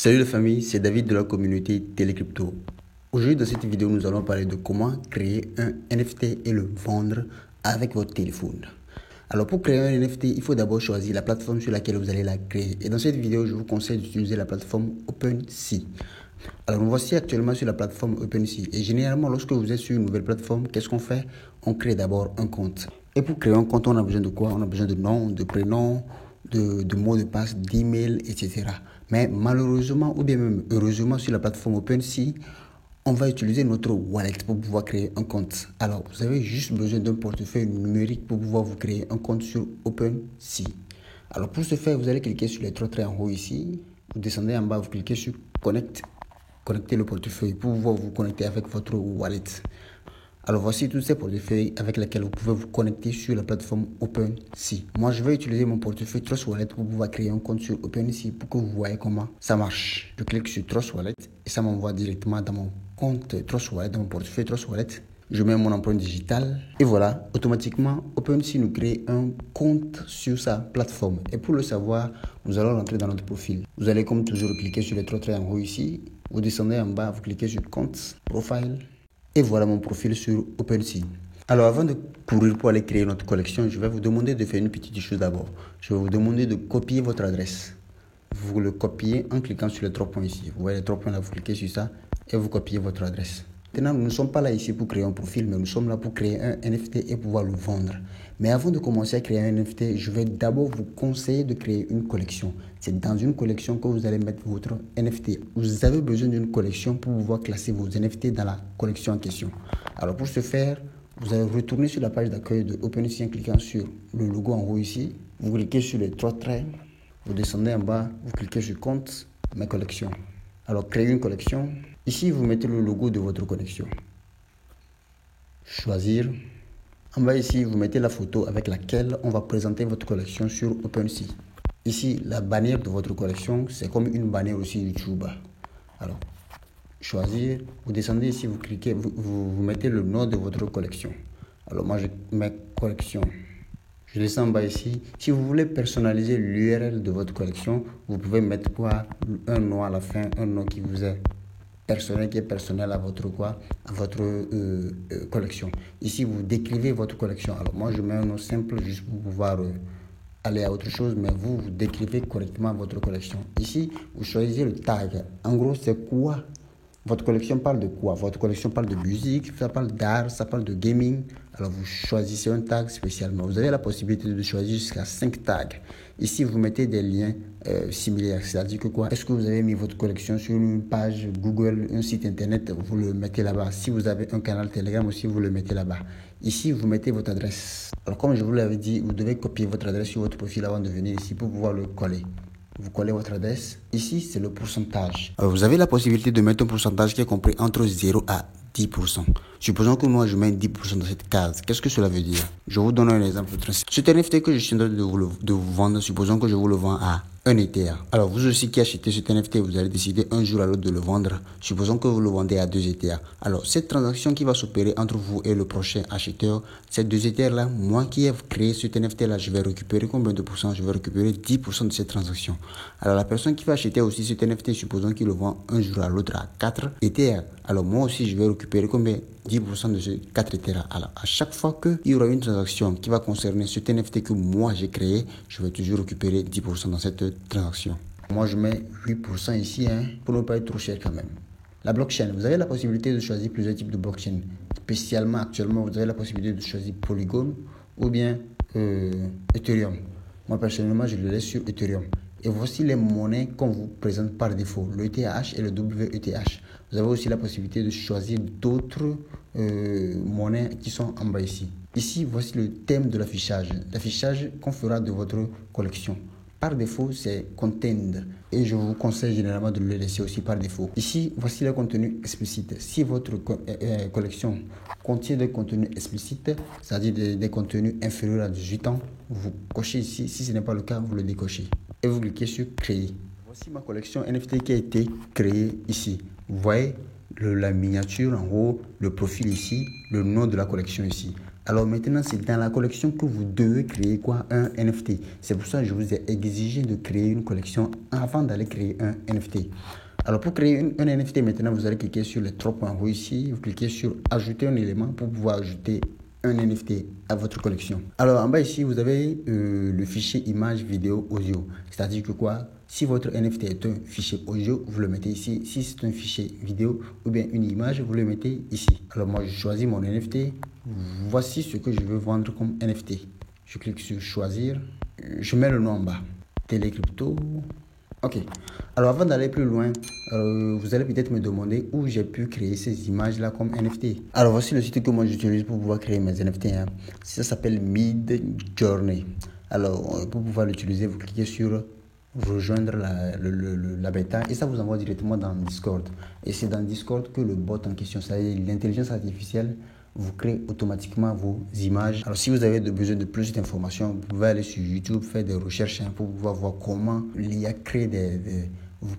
Salut la famille, c'est David de la communauté Télécrypto. Aujourd'hui dans cette vidéo, nous allons parler de comment créer un NFT et le vendre avec votre téléphone. Alors pour créer un NFT, il faut d'abord choisir la plateforme sur laquelle vous allez la créer. Et dans cette vidéo, je vous conseille d'utiliser la plateforme OpenSea. Alors nous voici actuellement sur la plateforme OpenSea. Et généralement, lorsque vous êtes sur une nouvelle plateforme, qu'est-ce qu'on fait? On crée d'abord un compte. Et pour créer un compte, on a besoin de quoi? On a besoin de nom, de prénom, de mots de passe, d'email, etc. Mais malheureusement, ou bien même heureusement, sur la plateforme OpenSea, on va utiliser notre wallet pour pouvoir créer un compte. Alors, vous avez juste besoin d'un portefeuille numérique pour pouvoir vous créer un compte sur OpenSea. Alors, pour ce faire, vous allez cliquer sur les trois traits en haut ici. Vous descendez en bas, vous cliquez sur Connect. Connectez le portefeuille pour pouvoir vous connecter avec votre wallet. Alors voici tous ces portefeuilles avec lesquels vous pouvez vous connecter sur la plateforme OpenSea. Moi, je vais utiliser mon portefeuille Trust Wallet pour pouvoir créer un compte sur OpenSea pour que vous voyez comment ça marche. Je clique sur Trust Wallet et ça m'envoie directement dans mon compte Trust Wallet, dans mon portefeuille Trust Wallet. Je mets mon empreinte digitale et voilà, automatiquement, OpenSea nous crée un compte sur sa plateforme. Et pour le savoir, nous allons rentrer dans notre profil. Vous allez comme toujours cliquer sur les trois traits en haut ici. Vous descendez en bas, vous cliquez sur Compte, Profile. Et voilà mon profil sur OpenSea. Alors avant de courir pour aller créer notre collection, je vais vous demander de faire une petite chose d'abord. Je vais vous demander de copier votre adresse. Vous le copiez en cliquant sur les trois points ici. Vous voyez les trois points là, vous cliquez sur ça et vous copiez votre adresse. Maintenant, nous ne sommes pas là ici pour créer un profil, mais nous sommes là pour créer un NFT et pouvoir le vendre. Mais avant de commencer à créer un NFT, je vais d'abord vous conseiller de créer une collection. C'est dans une collection que vous allez mettre votre NFT. Vous avez besoin d'une collection pour pouvoir classer vos NFT dans la collection en question. Alors pour ce faire, vous allez retourner sur la page d'accueil de OpenSea en cliquant sur le logo en haut ici. Vous cliquez sur les trois traits, vous descendez en bas, vous cliquez sur Compte, Mes collections. Alors créer une collection. Ici, vous mettez le logo de votre collection. Choisir. En bas ici, vous mettez la photo avec laquelle on va présenter votre collection sur OpenSea. Ici, la bannière de votre collection, c'est comme une bannière aussi YouTube. Alors, choisir. Vous descendez ici, vous cliquez, vous mettez le nom de votre collection. Alors, moi, je mets collection. Je descends en bas ici. Si vous voulez personnaliser l'URL de votre collection, vous pouvez mettre quoi? Un nom à la fin, un nom qui vous est personnel, qui est personnel à votre quoi, à votre collection. Ici, vous décrivez votre collection. Alors moi, je mets un nom simple juste pour pouvoir aller à autre chose, mais vous décrivez correctement votre collection. Ici, vous choisissez le tag. En gros, c'est quoi? Votre collection parle de quoi? Votre collection parle de musique, ça parle d'art, ça parle de gaming. Alors vous choisissez un tag spécialement. Vous avez la possibilité de choisir jusqu'à 5 tags. Ici, vous mettez des liens similaires. C'est-à-dire que quoi? Est-ce que vous avez mis votre collection sur une page Google, un site internet? Vous le mettez là-bas. Si vous avez un canal Telegram aussi, vous le mettez là-bas. Ici, vous mettez votre adresse. Alors comme je vous l'avais dit, vous devez copier votre adresse sur votre profil avant de venir ici pour pouvoir le coller. Vous collez votre adresse. Ici, c'est le pourcentage. Alors, vous avez la possibilité de mettre un pourcentage qui est compris entre 0 à 10%. Supposons que moi, je mets 10% dans cette case. Qu'est-ce que cela veut dire? Je vous donne un exemple très simple. Cet NFT que je suis en train de vous vendre, supposons que je vous le vends à 1 Ether. Alors, vous aussi qui achetez cet NFT, vous allez décider un jour à l'autre de le vendre. Supposons que vous le vendez à 2 Ethers. Alors, cette transaction qui va s'opérer entre vous et le prochain acheteur, ces 2 Ethers-là, moi qui ai créé cet NFT-là, je vais récupérer combien de pourcents? Je vais récupérer 10% de cette transaction. Alors, la personne qui va acheter aussi cet NFT, supposons qu'il le vend un jour à l'autre à 4 Ethers. Alors, moi aussi, je vais récupérer combien? 10% de ces 4 Ethers. Alors, à chaque fois qu'il y aura une transaction qui va concerner cet NFT que moi j'ai créé, je vais toujours récupérer 10% dans cette transaction. Moi, je mets 8% ici pour ne pas être trop cher quand même. La blockchain, vous avez la possibilité de choisir plusieurs types de blockchain. Spécialement, actuellement, vous avez la possibilité de choisir Polygon ou bien Ethereum. Moi, personnellement, je le laisse sur Ethereum. Et voici les monnaies qu'on vous présente par défaut, le ETH et le WETH. Vous avez aussi la possibilité de choisir d'autres monnaies qui sont en bas ici. Ici, voici le thème de l'affichage. L'affichage qu'on fera de votre collection. Par défaut, c'est Contained. Et je vous conseille généralement de le laisser aussi par défaut. Ici, voici le contenu explicite. Si votre collection contient des contenus explicites, c'est-à-dire des contenus inférieurs à 18 ans, vous cochez ici. Si ce n'est pas le cas, vous le décochez. Et vous cliquez sur Créer. Voici ma collection NFT qui a été créée ici. Vous voyez la miniature en haut, le profil ici, le nom de la collection ici. Alors maintenant, c'est dans la collection que vous devez créer quoi? Un NFT. C'est pour ça que je vous ai exigé de créer une collection avant d'aller créer un NFT. Alors pour créer un NFT, maintenant, vous allez cliquer sur les trois points rouges ici. Vous cliquez sur ajouter un élément pour pouvoir ajouter un NFT à votre collection. Alors en bas ici, vous avez le fichier image, vidéo, audio. C'est-à-dire que quoi? Si votre NFT est un fichier audio, vous le mettez ici. Si c'est un fichier vidéo ou bien une image, vous le mettez ici. Alors moi, je choisis mon NFT. Voici ce que je veux vendre comme NFT. Je clique sur choisir. Je mets le nom en bas. Télécrypto. Ok. Alors avant d'aller plus loin, vous allez peut-être me demander où j'ai pu créer ces images-là comme NFT. Alors voici le site que moi j'utilise pour pouvoir créer mes NFT. Ça s'appelle Midjourney. Alors pour pouvoir l'utiliser, vous cliquez sur rejoindre la bêta et ça vous envoie directement dans Discord. Et c'est dans Discord que le bot en question, c'est-à-dire l'intelligence artificielle, vous créez automatiquement vos images. Alors si vous avez besoin de plus d'informations, vous pouvez aller sur YouTube, faire des recherches pour pouvoir voir comment l'IA crée vous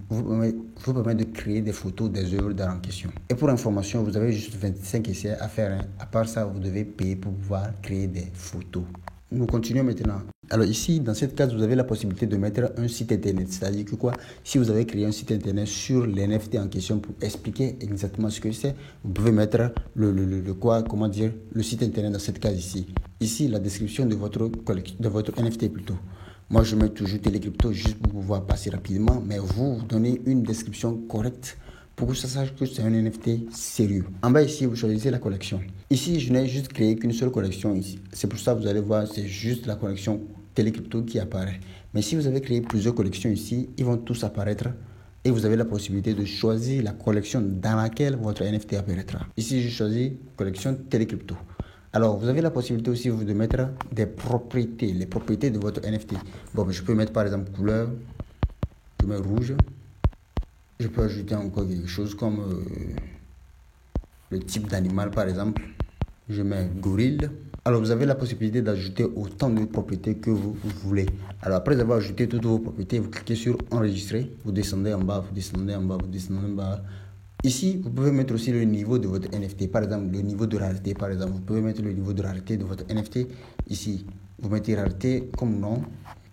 permet de créer des photos des œuvres d'art en question. Et pour information, vous avez juste 25 essais à faire. À part ça, vous devez payer pour pouvoir créer des photos. Nous continuons maintenant. Alors ici, dans cette case, vous avez la possibilité de mettre un site internet. C'est-à-dire que quoi, si vous avez créé un site internet sur les NFT en question pour expliquer exactement ce que c'est, vous pouvez mettre le site internet dans cette case ici. Ici, la description de votre NFT plutôt. Moi, je mets toujours Télécrypto juste pour pouvoir passer rapidement, mais vous donnez une description correcte pour que ça sache que c'est un NFT sérieux. En bas ici, vous choisissez la collection. Ici, je n'ai juste créé qu'une seule collection ici. C'est pour ça que vous allez voir, c'est juste la collection Télécrypto qui apparaît. Mais si vous avez créé plusieurs collections ici, ils vont tous apparaître et vous avez la possibilité de choisir la collection dans laquelle votre NFT apparaîtra. Ici, je choisis collection Télécrypto. Alors, vous avez la possibilité aussi de mettre des propriétés, les propriétés de votre NFT. Bon, je peux mettre par exemple couleur, je mets rouge. Je peux ajouter encore quelque chose comme le type d'animal par exemple. Je mets gorille. Alors vous avez la possibilité d'ajouter autant de propriétés que vous voulez. Alors après avoir ajouté toutes vos propriétés, vous cliquez sur enregistrer. Vous descendez en bas, vous descendez en bas, vous descendez en bas. Ici, vous pouvez mettre aussi le niveau de votre NFT. Par exemple, le niveau de rareté. Par exemple, vous pouvez mettre le niveau de rareté de votre NFT. Ici, vous mettez rareté comme nom.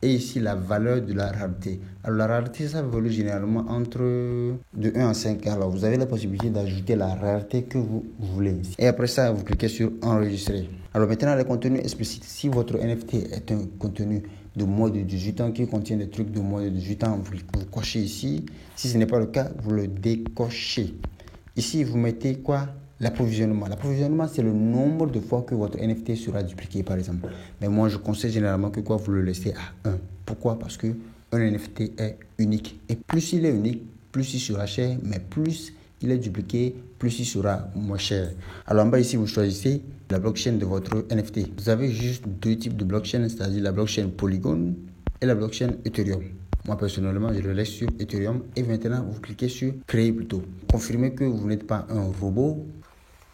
Et ici, la valeur de la rareté. Alors, la rareté, ça évolue généralement entre de 1 à 5. Alors, vous avez la possibilité d'ajouter la rareté que vous voulez. Et après ça, vous cliquez sur enregistrer. Alors, maintenant, le contenu explicite. Si votre NFT est un contenu de moins de 18 ans qui contient des trucs de moins de 18 ans, vous cochez ici. Si ce n'est pas le cas, vous le décochez. Ici, vous mettez quoi? L'approvisionnement. L'approvisionnement, c'est le nombre de fois que votre NFT sera dupliqué, par exemple. Mais moi, je conseille généralement que vous le laissez à 1. Pourquoi? Parce qu'un NFT est unique. Et plus il est unique, plus il sera cher, mais plus il est dupliqué, plus il sera moins cher. Alors en bas ici, vous choisissez la blockchain de votre NFT. Vous avez juste deux types de blockchain, c'est-à-dire la blockchain Polygon et la blockchain Ethereum. Moi, personnellement, je le laisse sur Ethereum. Et maintenant, vous cliquez sur créer plutôt. Confirmez que vous n'êtes pas un robot.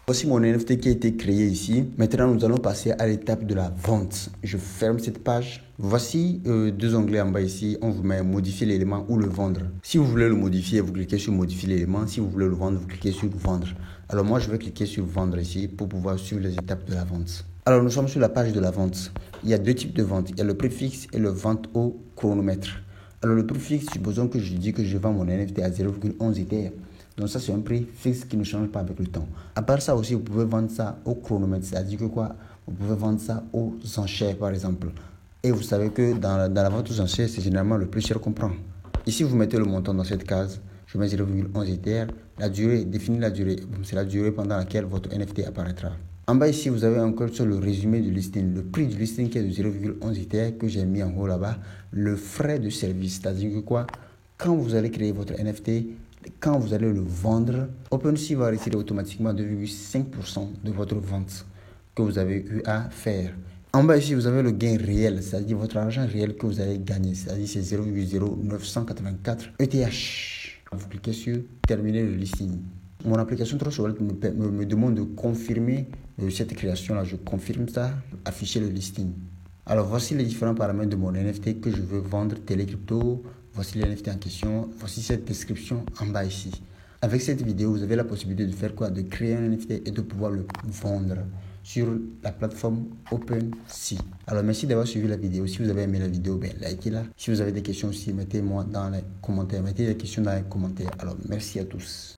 Voici mon NFT qui a été créé ici. Maintenant, nous allons passer à l'étape de la vente. Je ferme cette page. Voici deux onglets en bas ici. On vous met modifier l'élément ou le vendre. Si vous voulez le modifier, vous cliquez sur modifier l'élément. Si vous voulez le vendre, vous cliquez sur vendre. Alors moi, je vais cliquer sur vendre ici pour pouvoir suivre les étapes de la vente. Alors, nous sommes sur la page de la vente. Il y a deux types de vente. Il y a le prix fixe et le vente au chronomètre. Alors, le prix fixe, supposons que je dis que je vends mon NFT à 0,11 Ether. Donc ça, c'est un prix fixe qui ne change pas avec le temps. À part ça aussi, vous pouvez vendre ça au chronomètre. C'est-à-dire que quoi? Vous pouvez vendre ça aux enchères, par exemple. Et vous savez que dans la vente aux enchères, c'est généralement le plus cher qu'on prend. Ici, vous mettez le montant dans cette case. Je mets 0,11 Ether. La durée, définis la durée. C'est la durée pendant laquelle votre NFT apparaîtra. En bas ici, vous avez encore sur le résumé du listing. Le prix du listing qui est de 0,11 Ether que j'ai mis en haut là-bas. Le frais de service. C'est-à-dire que quoi? Quand vous allez créer votre NFT, quand vous allez le vendre, OpenSea va retirer automatiquement 2,5% de votre vente que vous avez eu à faire. En bas ici, vous avez le gain réel, c'est-à-dire votre argent réel que vous allez gagner, c'est-à-dire c'est 0,0984 ETH. Vous cliquez sur terminer le listing. Mon application TrustWallet me demande de confirmer cette création-là. Je confirme ça, afficher le listing. Alors voici les différents paramètres de mon NFT que je veux vendre, Télécrypto. Voici les NFT en question. Voici cette description en bas ici. Avec cette vidéo, vous avez la possibilité de faire quoi? De créer un NFT et de pouvoir le vendre. sur la plateforme OpenSea. Alors merci d'avoir suivi la vidéo. Si vous avez aimé la vidéo, likez-la. Si vous avez des questions aussi, mettez-moi dans les commentaires. Mettez des questions dans les commentaires. Alors merci à tous.